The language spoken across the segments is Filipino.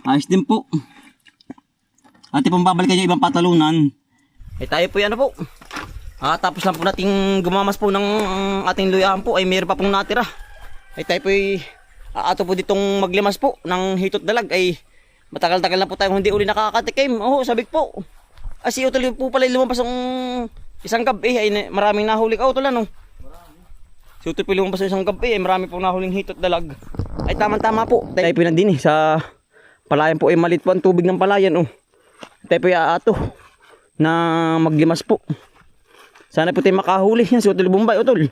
Ayos din po. Ate pong babalikan yung ibang patalunan. Eh tayo po yan po. Tapos lang po nating gumamas po ng ating luyahan po ay mayroon pa pong natira. Ay tayo po ay ato po ditong maglimas po ng hitot dalag ay matagal-tagal na po tayong hindi uli nakakatikim. Oo, sabik po. Si Utol po pala lumabas ang isang gabi ay maraming nahuli ka Utol ano. Si Utol po lumabas ang isang gabi ay marami po nahuling hitot dalag. Ay tama-tama po. Tayo po na din sa palayan po ay malit po ang tubig ng palayan oh. Tayo po ay aato na maglimas po. Sana po tayo makahuli. Yan si Utol Bombay Utol.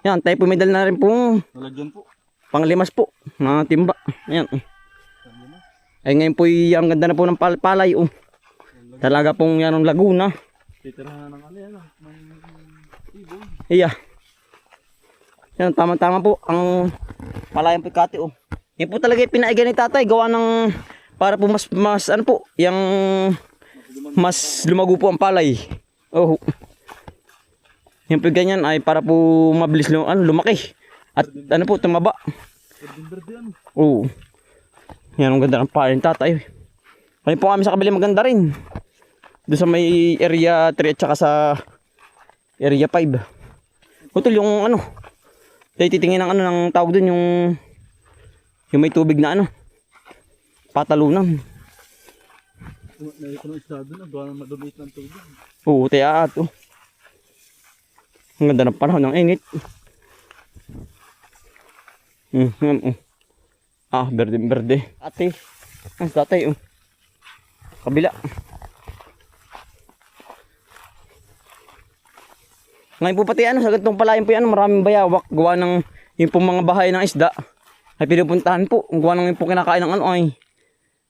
Yan tayo po may dala na rin po. Lalagyan po. Panglimas po na timba. Ayan. Ay ngayon po ang ganda na po ng palay oh. Talaga pong yan ang Laguna. Titirahan ng ano yan ng ibon. Iya. Yan tama-tama po ang palayan po kati oh. Yan po talaga yung pinaigan ni tatay gawa ng para po mas ano po yung mas lumago po ang palay. Oh. Yan po ganyan ay para po mabilis lumaki. At ano po tumaba. Oo. Yan ang ganda ng palay ng tatay. Kaya po kami sa kabila maganda rin. Doon sa may area 3 at saka sa area 5. Utol yung ano. Tayo titingin ng ano ng tawag doon yung may tubig na ano. Patalunan. Naipuno isda doon, gawa ng madumit ng tubig. Oo, tayo ato. Ang ganda ng panahon ng init. Berde. Ate. Ang tatay oh. Kabila. Ngayon po pati ano, sa gantong palayan po yan, maraming bayawak. Gawa ng yung pong mga bahay ng isda. Ay pinupuntahan po. Gawa ng yung pong kinakain ng ano ay.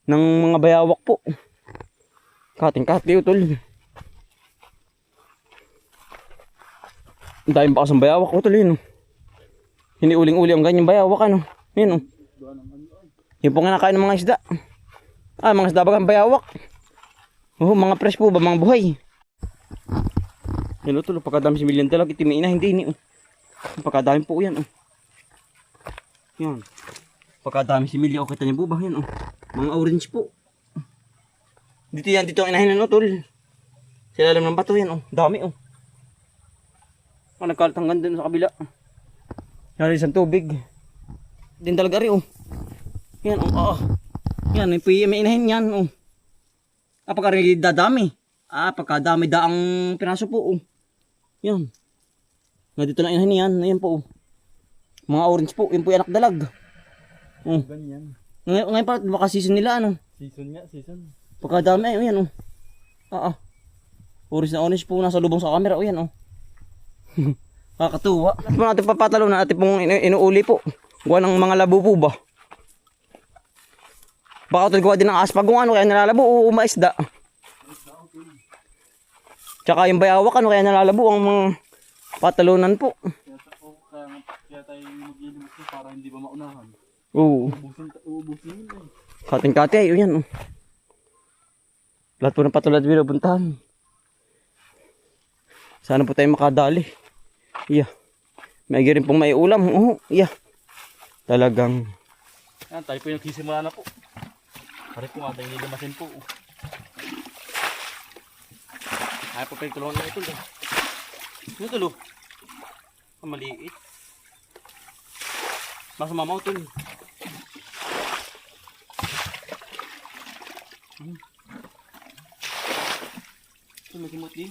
Ng mga bayawak po. Kating-kati Utol. Ang daming bakas ng bayawak Utol yun. Hindi uling-uli ang ganyang bayawak ano. Yun oh. Yung pong kinakain ng mga isda. Mga isda bagang bayawak. Mga fresh po ba, mga buhay. Yan Utol, pagkadami si Million talag, itimiin na, hindi ini. Pagkadami po yan. Yan. Pagkadami si Million, kita niyo po ba? Yan. Mga orange po. Dito ang inahin na Utol. Sila alam ng bato yan. Dami. Nagkalat ang ganda sa kabila. Yan isang tubig. Din talaga rin. Yan. Yan, may inahin yan. Pagkarin dadami. Pagkadami daang piraso po. Yan. Nga dito na inahin yan. Ayan po. Mga orange po. Yan po yung anak dalag. Ganyan. Ngayon pa baka season nila ano. Season. Pagkadami ay yan orange po nasa lubong sa camera. Yan Kakatuwa. Last po natin papatalo na ating pong inuuli po. Gawa ng mga labo po ba? Baka ito gawa din ng aspa kung ano kaya nalalabo o maisda. Tsaka yung bayawak ano kaya nalalabo ang mga patalunan po. Kaya tayo maglilimos para hindi ba maunahan. Oo. Uubusin yun Kating-kati ay yan Lahat po ng patulad binubuntahan. Sana po tayo makadali. Iya. May rin pong may ulam. Iya. Talagang. Yan, tayo po yung nagsisimula na po. Pare po nga tayo nilimasin po. Ay po tayo tulungan na ito. Ano tulo? Maliit. Mas mamaw ito. Tumikimot din.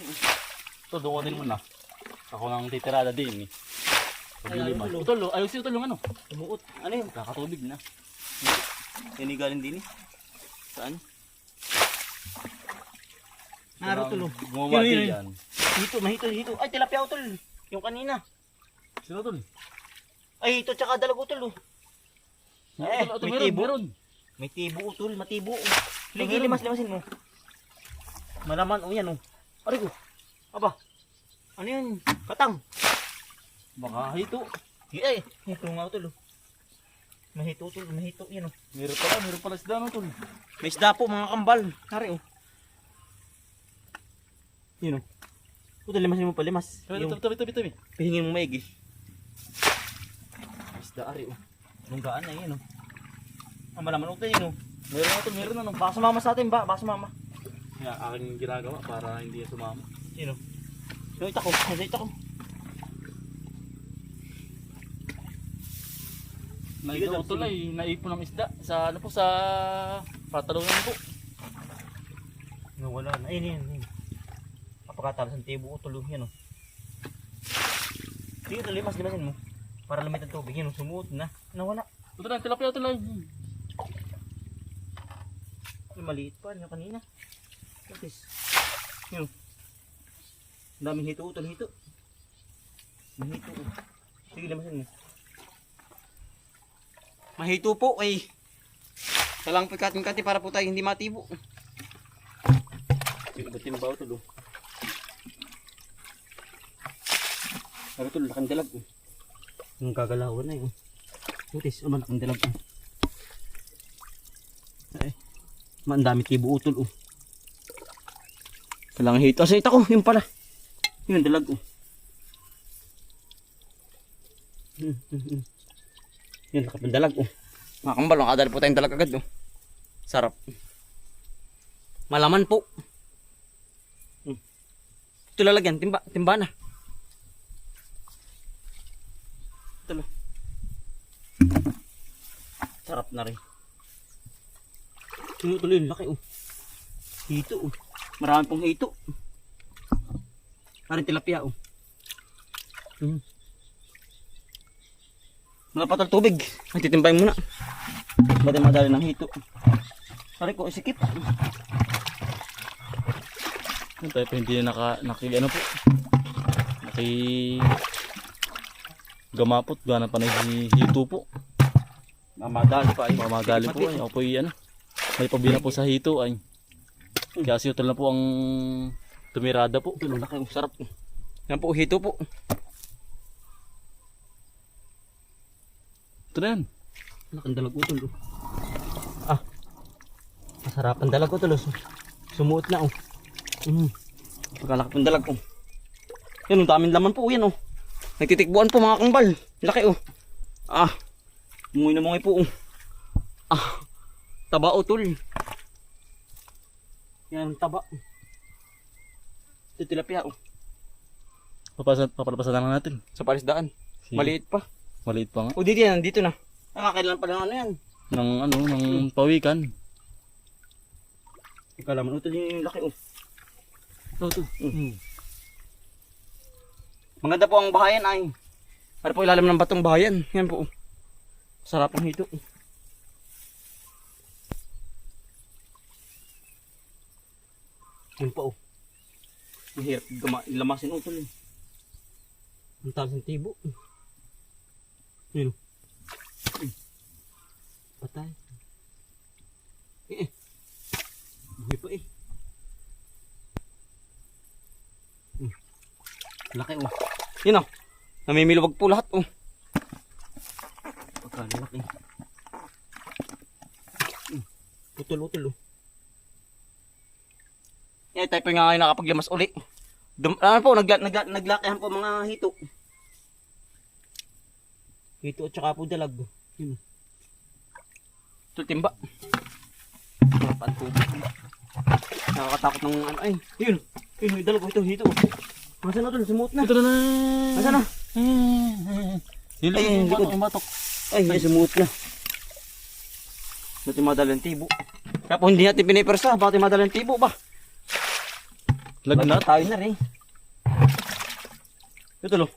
Ito, doon ko din muna. Ako nang titirada din Utol, ayos yung tulong ano? Tumuot. Ano yun? Kakatubig na. Yan galing din Saan? Naro tulo. Bumabati yan. Hito. Ay, tilapia Utol. Yung kanina. Sino tol? Ay, ito tsaka dalag Utol. May tibo. May tibo Utol, matibo. Sige, limasin mo. Malaman yan Aray ko. Aba. Ano yan? Katang. Baka hito. Hito nga Utol. Mahito Utol, mahito yan Meron pala isda no tol. May isda po mga kambal. Hari Yun Utol, limasin mo pa, limas. Tabi. Pihingin mo maigi. Isda ari Lunggaan na yan Malaman utol yun, oh. Meron utol, meron ano. Baka sumama sa atin ba? Baka sumama. Kaya aking ginagawa para hindi yan sumama. Sino? Yung ita ko, yung ita ko. Naitutol ay naipon ng isda sa ano po sa patalungan po. Nawala na. Ayun, ayun. Kapagkatalas ng tibo utol, yan oh. Sige utol, limas-limasin mo. Para lumit ang tubig, yun oh. Sumuot na. Nawala. Utol na, tilapia utol ay. Ay, maliit pa, yung kanina. Kapis. Yun. Ang daming hito utol, hito. Mahito oh. Sige, limasin mo. Mahito po ay talang pagkating-kati para po tayo hindi matibo. Ba't ba ito? Pero ito, lakang dalag. Yung gagalawan na yun. Notice, lakang dalag. Ay, ang dami tibo utol. Talang hito. Asa ita ko, yun pala. Yun, dalag. Yun, nakapandalag. Mga kambal, nakadali po tayong dalag agad. Sarap. Malaman po. Ito lalagyan, timba na. Ito. Sarap na rin. Tuloy, laki oh. Hito oh. Marami pong hito. Parang tilapia oh. Mga patol tubig. Ay, titimbay muna. Madali ng hito. Sorry ko, isikip. Yung tayo po hindi na ano po. Gamapot. Gana pa na hito po. Mamadali pa ay. Mamadali po ay. Ako po ano. May pabina po sa hito ay. Kaya si utol na po ang tumirada po. Ito, laki. Sarap. Yan po, hito po. Ito na yan. Lakang dalag utol. Ah. Masarapan dalag utol. Sumuot na oh. Pagkalaki pang dalag oh. Yan, ang daming laman po yan oh. Nagtitikbuan po mga kambal. Laki oh. Ah. Mungoy na mungoy po oh. Ah. Taba utol. Yan, taba. Ito tilapia oh. Papalapasan na natin. Sa parisdaan. Sige. Maliit pa. Maliit pa nga. O dito yan, dito na. Nakakailan pa ng ano yan. Ng pawikan. Ikaw laman utol yung laki oh. Ito. Maganda po ang bahayan ay. Para po ilalim ng batong bahayan. Yan po. Sarap ang hito. Yan po. Mahirap lamasin utol. Ang talas ng tibo. Yan. Patay. Buhay pa eh. Laki oh. Yun oh. Namimilwag po lahat oh. Pagkalaki. Putol-utol oh. Eh, tayo po nga ngayon nakapaglamas uli. Ano po, naglakihan po mga hito. Hito at saka po dalag. Yun. Ito timba. Napaan po. Nakakatakot ng ano ay. Yun. Yun, dalag ito hito. Masa na ito? Sumuot na. Ito na. Masa na? Ay, batok. Ay, sumuot na. Dati madalang tibo. Kaya po hindi natin pinipersa. Bakit madalang tibo ba? Lagnat. Tayo na rin. Ito lo.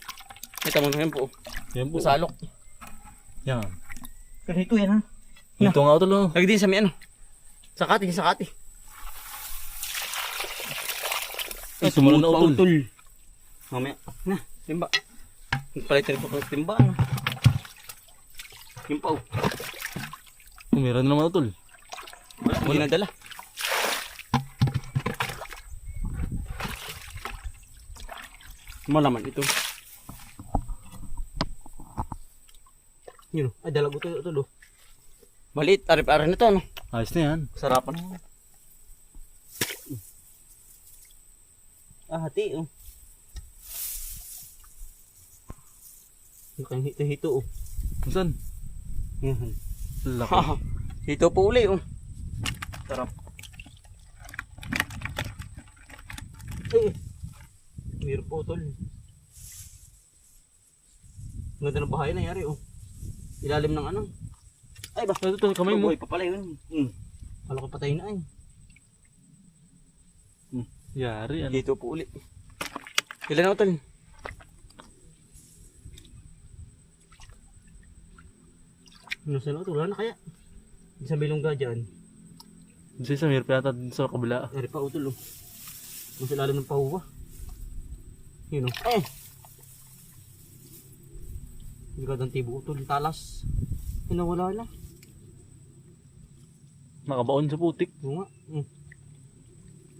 Ito mo yan po. Yan po. Salok. Yan. Pero ito yan ha. Ito nga ito lo. Lagi din sa may ano. Sakati. Ay, sumunod na utol. Mamaya. Na, timba. Palitin ko ng timba. Ano? Yung pa oh. Meron na naman utol. Wala, hindi nadala. Malaman ito. Yun oh. Ay, dalag ito oh. Maliit, arip-arip na ito ano. Ayos na yan. Sarapan mo. Ah, hati oh. Yung hito-hito oh. Saan? Yan. Laki. Dito po uli oh. Sarap. Meron po tol. Ang ganda ng bahay na yari oh. Ilalim ng ano. Ay ba? Ito, kamay mo. Buhay pa pala yun. Kala ko patay na ay. Yari, ano? Dito po uli. Ilan na tol? Ano sa tol? Wala na kaya? Sa bilongga dyan. Kasi sa meron pa yata din sa kabila. Yari pa utol oh. Mas ilalim ng pahuwa. Yun oh. Hindi ka ng tibo utol. Talas. Wala na. Nakabaon sa putik. Oo nga.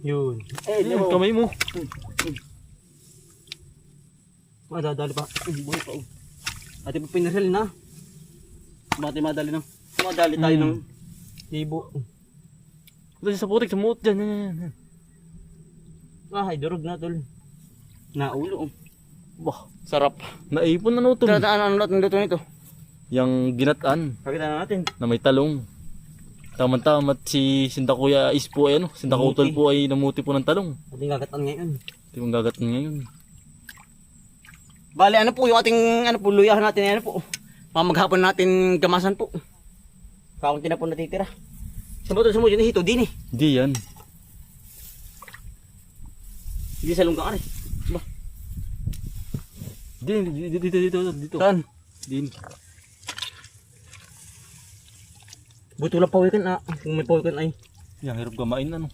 Yun. Kamay mo. Madadali pa. Buhay pa oh. Ate pa pinaril na. Bakit madali na? Madali tayo ng tibo. Ito sa putik, sumuot dyan. Yan. Ay, durog na tol. Naulo oh. Bah, sarap. Naipon na no ito. Ano natin luto nito? Yung ginataan Pakita na natin. na may talong. Tama-tama at si Sinda Kuya Is po ay ano. Sinda Kutol po ay namuti po ng talong. Ating gagatan ngayon. Ito yung gagatan ngayon. Bale, ano po yung ating ano po, luyahan natin, ano po. Maghapon natin gamasan po. Kaunti na po natitira. Saan ba ito sumunod? Hito din eh. Hindi yan. Hindi sa lunggang eh. Ba? Dito. Saan? Din. Buto lang pawikan ah. Kung may pawikan ay. Yan, hirap gamain ano.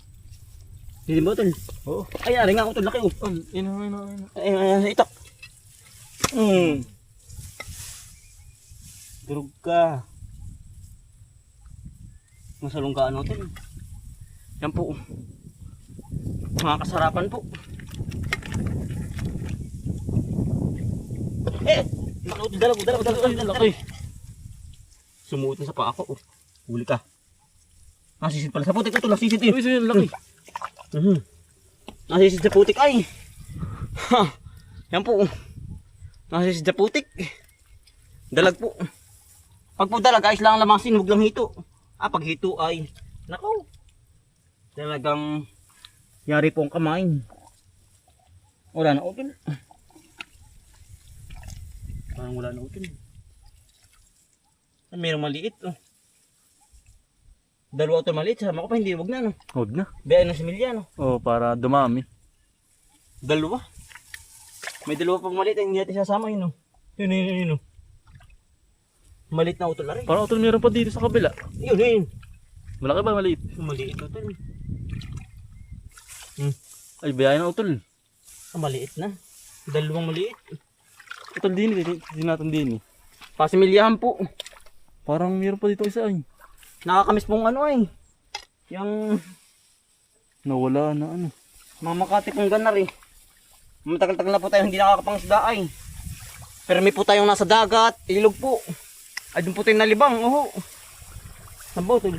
Hindi ba tol? Oo. Ay, ari nga ako tol. Laki oh. Ino. Ay, itak. Durog ka. Nasa lunggaan natin. Yan po. Mga kasarapan po. Dalag. Sumuot na sa paa ko. Huli ka. Nasisid pala sa putik. Ito, nasisid eh. Uy, so yun, laki. Nasisid sa putik ay. Ha. Yan po. Nasisid sa putik. Dalag po. Pag po dalag, ayos lang ang lamasin. Huwag lang hito. Pag hito ay. Nako. Talagang yari po ang kamain. Wala na utol. Parang wala na utol. Mayroong maliit oh. Dalawa utol maliit. Sama ko pa hindi. Huwag na no. Huwag na. Bayan ng similya no. Oo, para dumami. Dalawa. May dalawa pang maliit. Hindi natin sasama yun no. Yun no. Maliit na utol na rin. Parang utol meron pa dito sa kabila. Yun. Malaki ba maliit? Maliit utol. Ay, bayayan na utol. Maliit na. Dalawang maliit. Utol din, hindi natin din eh. Pasimilyahan po. Parang meron pa dito isa ay. Nakakamiss pong ano ay. Yung Nawala na ano. mga Makati pong ganar eh. Matagal-tagal na po tayo hindi nakakapangsda ay. Pero may po tayong nasa dagat, ilog po. Ay doon po tayo nalibang, oho. Saan ba utol?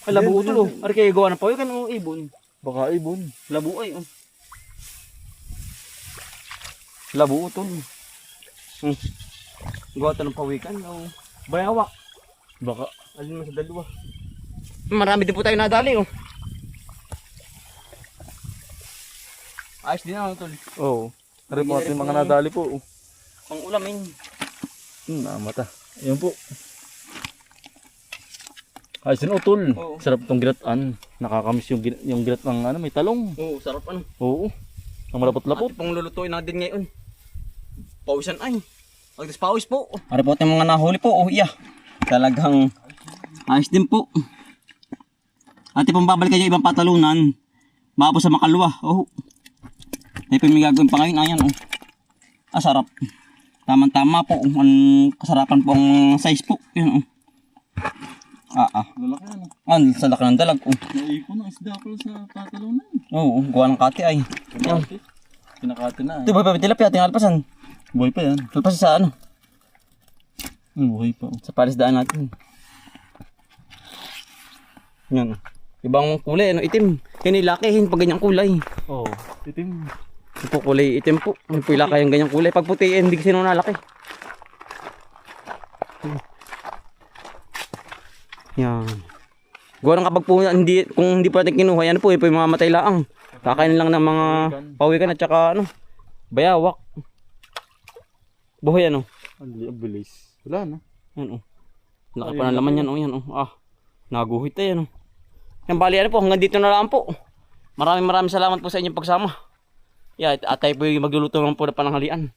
Ay labo utol oh. Ari kayo gawa ng pawikan o ibon. Baka ibon. Labo ay oh. Labo utol. Gawa tayo ng pawikan o bayawak. Baka. Alin mo sa dalawa. Marami din po tayo nadali oh. Ayos din ako tol. Oo. Ari po ating mga nadali po. Pang ulamin. Namata. Ayun po. Ayos din utol. Oo. Sarap itong ginataan. Nakakamiss yung ginat ng ano, may talong. Oo, sarap ano. Oo. Ang malapot-lapot. At pang lulutuin natin ngayon. Pawisan ay. Pagdas pawis po. Ari po ating mga nahuli po. Oh iya. Talagang ayos din po. Ate pong babalikan yung ibang patalunan. Baka po sa makalwa. Oh. May gagawin pa ngayon. Ayan oh. Sarap. Tama-tama po. Ang kasarapan pong size po. Yan oh. Lalaki ano. Sa laki ng dalag oh. Naipon ang isda pala sa patalunan. Oo, gawa ng kati ay. Yan. Pinakati na. Ito ba tilapia ating alpasan? Buhay pa yan. Alpasan sa ano? Buhay pa. Sa palisdaan natin. Yan. Ibang kulay, ano, itim. Yan ilakihin pag ganyang kulay. Oo. Titim. Ito po kulay itim po. Ang pila kayang ganyang kulay. Pag puti, hindi kasi nung nalaki. Yan. Gawa ng kapag po hindi, kung hindi pa natin kinuha, yan po, po yung mamamatay laang. Kakain lang ng mga pawikan at saka ano, bayawak. Buhay ano. Ang bilis. Wala na. Yan laki pa ng laman yan yan naguhit yan Yan bali ano po, hanggang dito na lang po. Maraming salamat po sa inyong pagsama. Yeah, at tayo po yung magluluto ng po na pananghalian.